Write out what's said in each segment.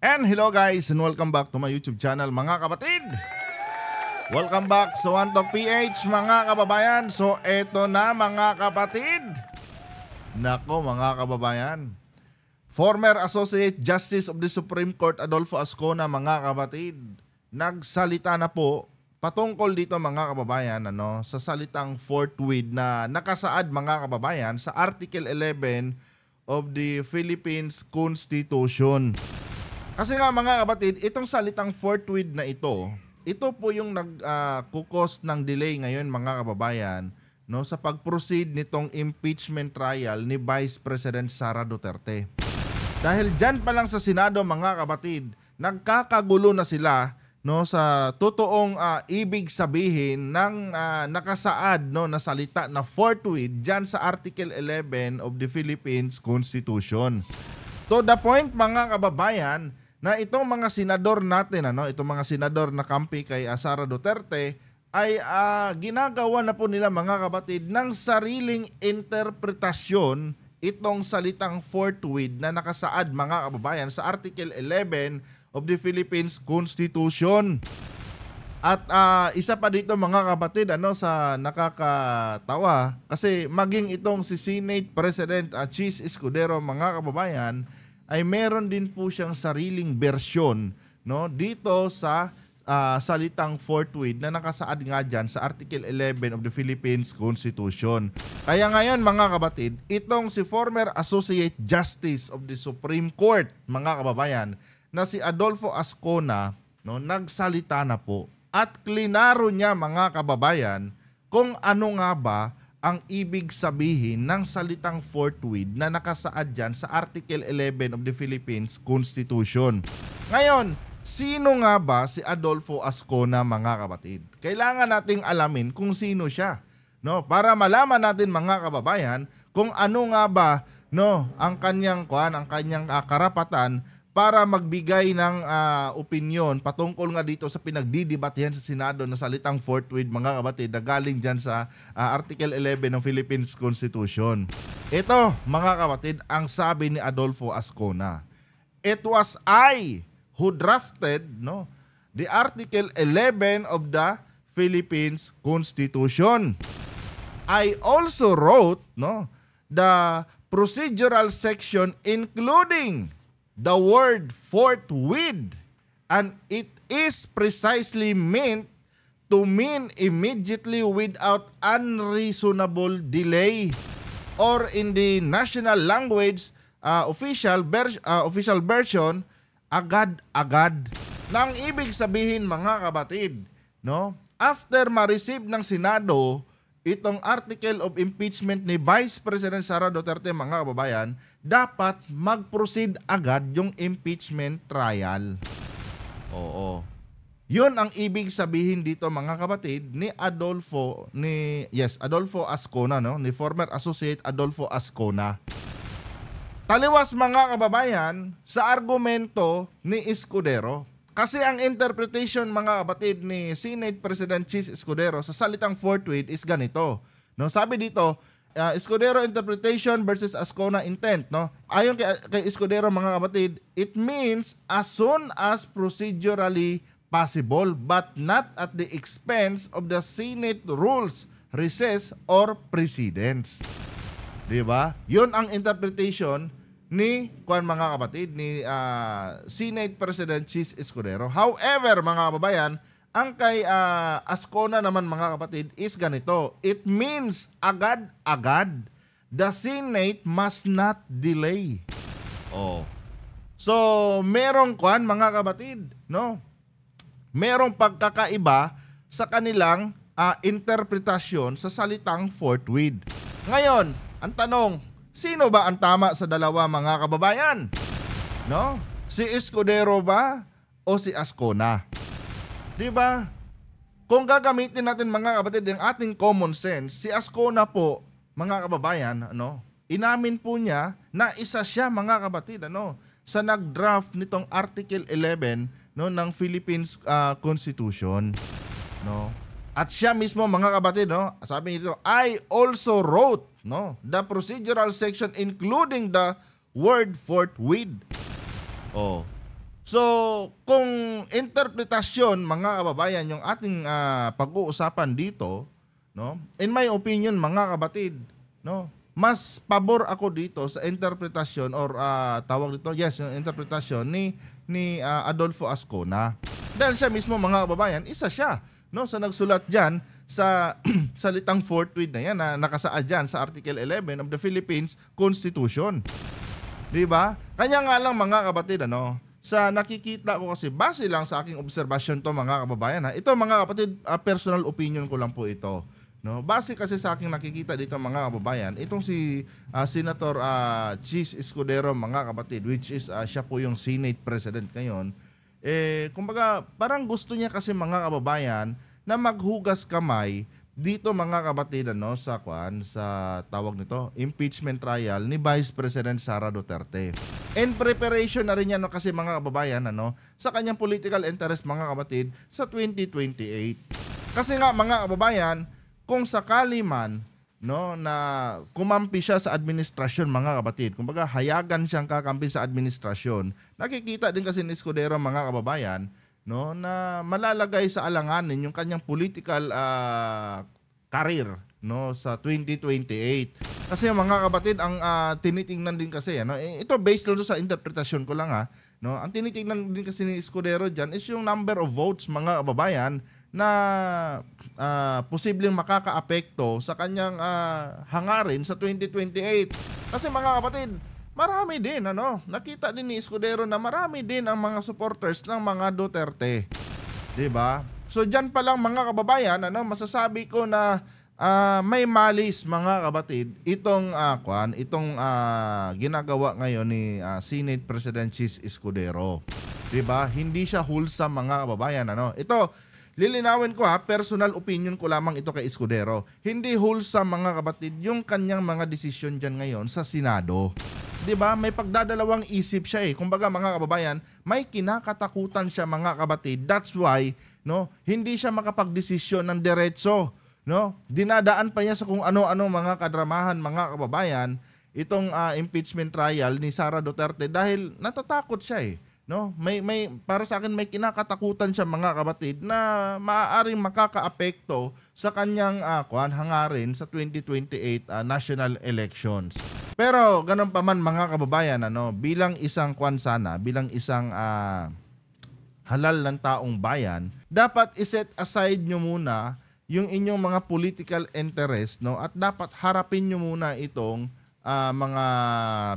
And hello guys and welcome back to my YouTube channel mga kapatid. Welcome back sa One Talk PH mga kababayan. So eto na mga kapatid. Nako mga kababayan. Former Associate Justice of the Supreme Court Adolfo Ascona mga kapatid. Nagsalita na po patungkol dito mga kababayan sa salitang forthwith na nakasaad mga kababayan sa Article 11 of the Philippines Constitution. Kasi nga mga kapatid, itong salitang forthwith na ito po yung nag-cause ng delay ngayon mga kababayan sa pag-proceed nitong impeachment trial ni Vice President Sara Duterte. Dahil dyan pa lang sa Senado mga kapatid, nagkakagulo na sila sa totoong ibig sabihin ng nakasaad na salita na forthwith dyan sa Article 11 of the Philippines Constitution. To the point mga kababayan na itong mga senador natin, itong mga senador na kampi kay Sara Duterte ay ginagawa na po nila mga kapatid ng sariling interpretasyon itong salitang forthwith na nakasaad mga kababayan sa Article 11 of the Philippines Constitution. At isa pa dito mga kapatid sa nakakatawa kasi maging itong si Senate President Chis Escudero mga kababayan ay meron din po siyang sariling bersyon dito sa salitang forthwith na nakasaad nga dyan sa Article 11 of the Philippines Constitution. Kaya ngayon mga kapatid, itong si former Associate Justice of the Supreme Court mga kababayan na si Adolfo Ascona nagsalita na po at klinaro niya mga kababayan kung ano nga ba ang ibig sabihin ng salitang forthwith na nakasaad dyan sa Article 11 of the Philippines Constitution. Ngayon, sino nga ba si Adolfo Ascona mga kapatid? Kailangan nating alamin kung sino siya, para malaman natin mga kababayan kung ano nga ba ang kanyang karapatan para magbigay ng opinyon patungkol nga dito sa pinagdidebatehan sa Senado na salitang forthwith mga kapatid na galing dyan sa Article 11 ng Philippines Constitution. Ito mga kapatid ang sabi ni Adolfo Ascona. It was I who drafted the Article 11 of the Philippines Constitution. I also wrote the procedural section including the word forthwith, and it is precisely meant to mean immediately without unreasonable delay, or in the national language official version, agad-agad. Nang ibig sabihin mga kapatid, after ma-receive ng Senado itong article of impeachment ni Vice President Sara Duterte mga kababayan, dapat mag-proceed agad yung impeachment trial. Oo. Yun ang ibig sabihin dito mga kapatid ni Adolfo Ascona, ni former Associate Adolfo Ascona. Taliwas mga kababayan sa argumento ni Escudero. Kasi ang interpretation mga kapatid ni Senate President Chis Escudero sa salitang forthwith is ganito. Sabi dito, Escudero interpretation versus Ascona intent. Ayon kay Escudero mga kapatid, it means as soon as procedurally possible but not at the expense of the Senate rules, recess, or precedence. Diba? Yun ang interpretation ni mga kapatid ni Senate President Chis Escudero. However, mga kababayan, ang kay Ascona naman mga kapatid is ganito. It means agad-agad. The Senate must not delay. So, merong mga kapatid, merong pagkakaiba sa kanilang interpretasyon sa salitang forthwith. Ngayon, ang tanong, sino ba ang tama sa dalawa mga kababayan? Si Escudero ba o si Ascona? Diba? Kung gagamitin natin mga kapatid ang ating common sense, si Ascona po mga kababayan, inamin po niya na isa siya mga kapatid sa nag-draft nitong Article 11 ng Philippines Constitution. At siya mismo mga kapatid, sabi nito, I also wrote the procedural section including the word forthwith. So, kung interpretasyon mga kababayan yung ating pag-uusapan dito, no? In my opinion mga kapatid, no? Mas pabor ako dito sa interpretasyon or tawag dito, yes, yung interpretasyon ni Adolfo Ascona. Dahil siya mismo mga kababayan, isa siya, no, sa nagsulat diyan sa salitang fourth with na yan na nakasaad diyan sa Article 11 of the Philippines Constitution. 'Di ba? Kanya nga lang mga kapatid, sa nakikita ko kasi base lang sa aking obserbasyon to mga kababayan ha. Ito mga kapatid, personal opinion ko lang po ito. No, base kasi sa aking nakikita dito mga kababayan, itong si Senator Chis Escudero mga kapatid, which is siya po yung Senate President ngayon. Kumbaga parang gusto niya kasi mga kababayan na maghugas kamay dito mga kapatid sa tawag nito, impeachment trial ni Vice President Sara Duterte. In preparation na rin yan kasi mga kababayan sa kanyang political interest mga kapatid sa 2028. Kasi nga mga kababayan, kung sakali man na kumampi siya sa administrasyon mga kapatid, kumbaga hayagan siyang kakampi sa administrasyon, nakikita din kasi ni Escudero mga kababayan na malalagay sa alanganin yung kanyang political career sa 2028. Kasi mga kapatid, ang tinitingnan din kasi ito based lang sa interpretasyon ko lang ang tinitingnan din kasi ni Escudero diyan is yung number of votes mga kababayan na posibleng makakaapekto sa kanyang hangarin sa 2028. Kasi mga kapatid, marami din nakita din ni Escudero na marami din ang mga supporters ng mga Duterte. 'Di ba? So diyan pa lang mga kababayan, masasabi ko na may malis mga kapatid itong ginagawa ngayon ni Senate President Chis Escudero. 'Di ba? Hindi siya wholesome mga kababayan Ito lilinawin ko personal opinion ko lamang ito kay Escudero. Hindi wholesome mga kapatid yung kanyang mga desisyon diyan ngayon sa Senado. 'Di ba? May pagdadalawang isip siya Kumbaga mga kababayan, may kinakatakutan siya mga kapatid. That's why hindi siya makapagdesisyon ng diretso. Dinadaan pa niya sa kung ano-ano mga kadramahan mga kababayan itong impeachment trial ni Sara Duterte dahil natatakot siya may para sa akin may kinakatakutan siya mga kapatid na maaaring makakaapekto sa kanyang hangarin sa 2028 national elections. Pero ganun pa man mga kababayan bilang isang bilang isang halal ng taong bayan, dapat iset aside nyo muna yung inyong mga political interest at dapat harapin nyo muna itong mga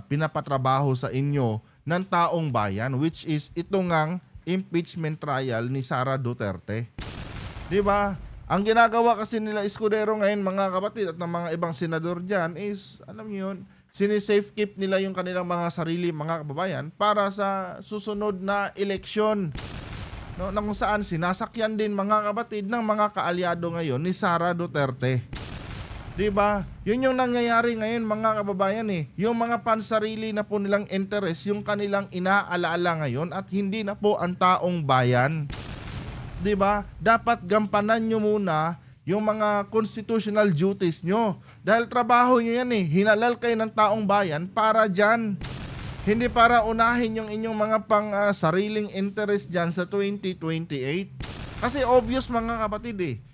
pinapatrabaho sa inyo ng taong bayan, which is itong impeachment trial ni Sara Duterte. 'Di ba? Ang ginagawa kasi nila Escudero ngayon mga kapatid at ng mga ibang senador diyan is alam niyo 'yun, sini-safe keep nila yung kanilang mga sarili mga kababayan para sa susunod na eleksyon. Na kung saan sinasakyan din mga kapatid ng mga kaalyado ngayon ni Sara Duterte. 'Di ba? 'Yun yung nangyayari ngayon mga kababayan Yung mga pansarili na po nilang interest yung kanilang inaalaala ngayon at hindi na po ang taong bayan. 'Di ba? Dapat gampanan nyo muna yung mga constitutional duties nyo. Dahil trabaho nyo yan Hinalal kayo ng taong bayan para dyan. Hindi para unahin yung inyong mga sariling interest dyan sa 2028. Kasi obvious mga kapatid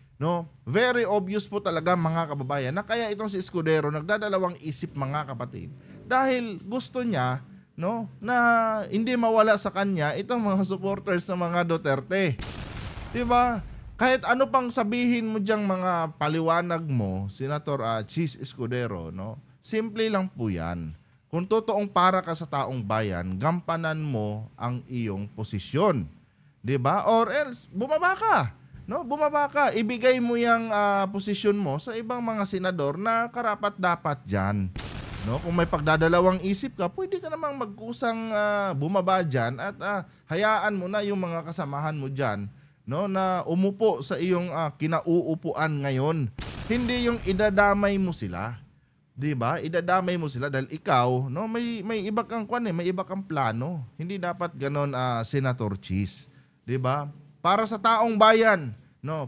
Very obvious po talaga mga kababayan na kaya itong si Escudero nagdadalawang isip mga kapatid. Dahil gusto niya na hindi mawala sa kanya itong mga supporters ng mga Duterte. 'Di ba? Kahit ano pang sabihin mo diyang mga paliwanag mo, Senator Chis Escudero, simple lang po yan. Kung totoong para ka sa taong bayan, gampanan mo ang iyong posisyon. 'Di ba? Or else, bumaba ka. Bumaba ka. Ibigay mo yung posisyon mo sa ibang mga senador na karapat-dapat dyan. Kung may pagdadalawang isip ka, pwede ka namang magkusang bumaba dyan at hayaan mo na yung mga kasamahan mo dyan na umupo sa iyong kinauupuan ngayon. Hindi yung idadamay mo sila. 'Di ba? Idadamay mo sila dahil ikaw, may iba kang may iba kang plano. Hindi dapat ganon Senator Chis. 'Di ba? Para sa taong bayan,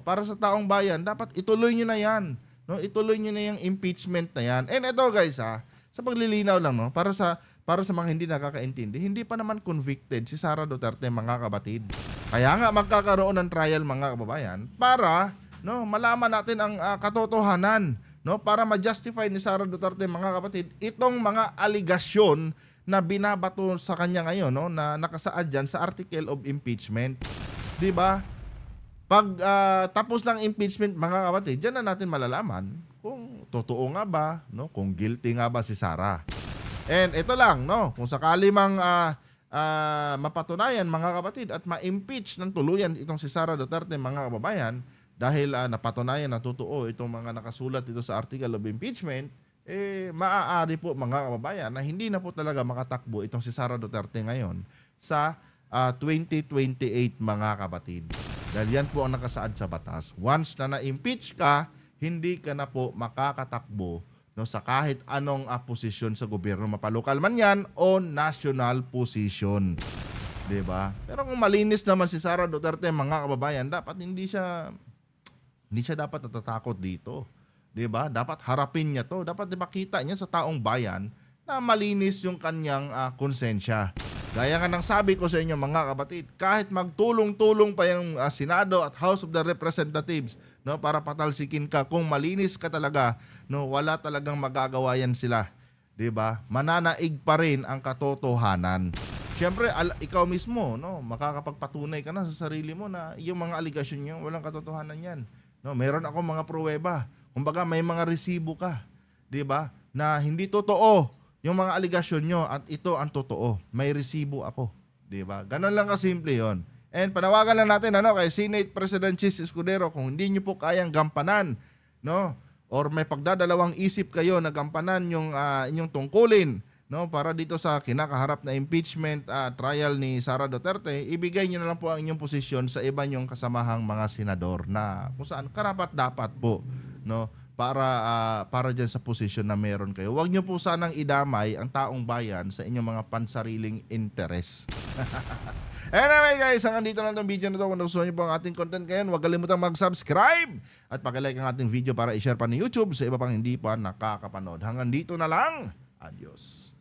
para sa taong bayan, dapat ituloy niyo na 'yan. Ituloy niyo na yung impeachment na 'yan. And ito guys sa paglilinaw lang, no, para sa mga hindi nakakaintindi, hindi pa naman convicted si Sara Duterte, mga kapatid. Kaya nga magkakaroon ng trial, mga kababayan, para no, malaman natin ang katotohanan, no, para ma-justify ni Sara Duterte, mga kapatid, itong mga aligasyon na binabato sa kanya ngayon, no, na nakasaad diyan sa article of impeachment. 'Di ba? Pag tapos ng impeachment, mga kapatid, diyan na natin malalaman kung totoo nga ba, no, kung guilty nga ba si Sara. And ito lang, no, kung sakali mang mapatunayan, mga kapatid, at ma-impeach ng tuluyan itong si Sara Duterte, mga kababayan, dahil napatunayan na totoo itong mga nakasulat dito sa article of impeachment, maaari po, mga kababayan, na hindi na po talaga makatakbo itong si Sara Duterte ngayon sa 2028, mga kapatid. Dahil yan po ang nakasaad sa batas. Once na na-impeach ka, hindi ka na po makakatakbo, no, sa kahit anong posisyon sa gobyerno, mapalokal man yan o national position. Diba? Pero kung malinis naman si Sara Duterte, mga kababayan, dapat hindi siya dapat natatakot dito. 'Di ba? Dapat harapin niya 'to. Dapat ipakita niya sa taong bayan na malinis yung kanyang konsensya. Gaya nga ng sabi ko sa inyo, mga kapatid, kahit magtulong-tulong pa yung Senado at House of the Representatives, no, para patalsikin ka, kung malinis ka talaga, no, wala talagang magagawa yan sila. 'Di ba? Mananaig pa rin ang katotohanan. Siyempre, ikaw mismo, no, makakapagpatunay ka na sa sarili mo na yung mga aligasyon niyo, walang katotohanan yan. No, meron ako mga pruweba. Kumbaga may mga resibo ka, 'di ba? Na hindi totoo yung mga aligasyon nyo at ito ang totoo. May resibo ako, 'di ba? Ganun lang kasimple 'yon. And panawagan lang natin kay Senate President Chis Escudero, kung hindi niyo po kayang gampanan, no? Or may pagdadalawang isip kayo na gampanan yung inyong tungkulin, no, para dito sa kinakaharap na impeachment trial ni Sara Duterte, ibigay niyo na lang po ang inyong posisyon sa iba niyong kasamahang mga senador na kung saan karapat-dapat po, no, para diyan sa posisyon na meron kayo. Huwag niyo po sanang idamay ang taong bayan sa inyong mga pansariling interes. Anyway guys, hanggang dito lang itong video na ito. Kung nagustuhan niyo po ang ating content ngayon, huwag kalimutang mag-subscribe at pag-like ang ating video para i-share pa ni YouTube sa iba pang hindi pa nakakapanood. Hanggang dito na lang. Adios.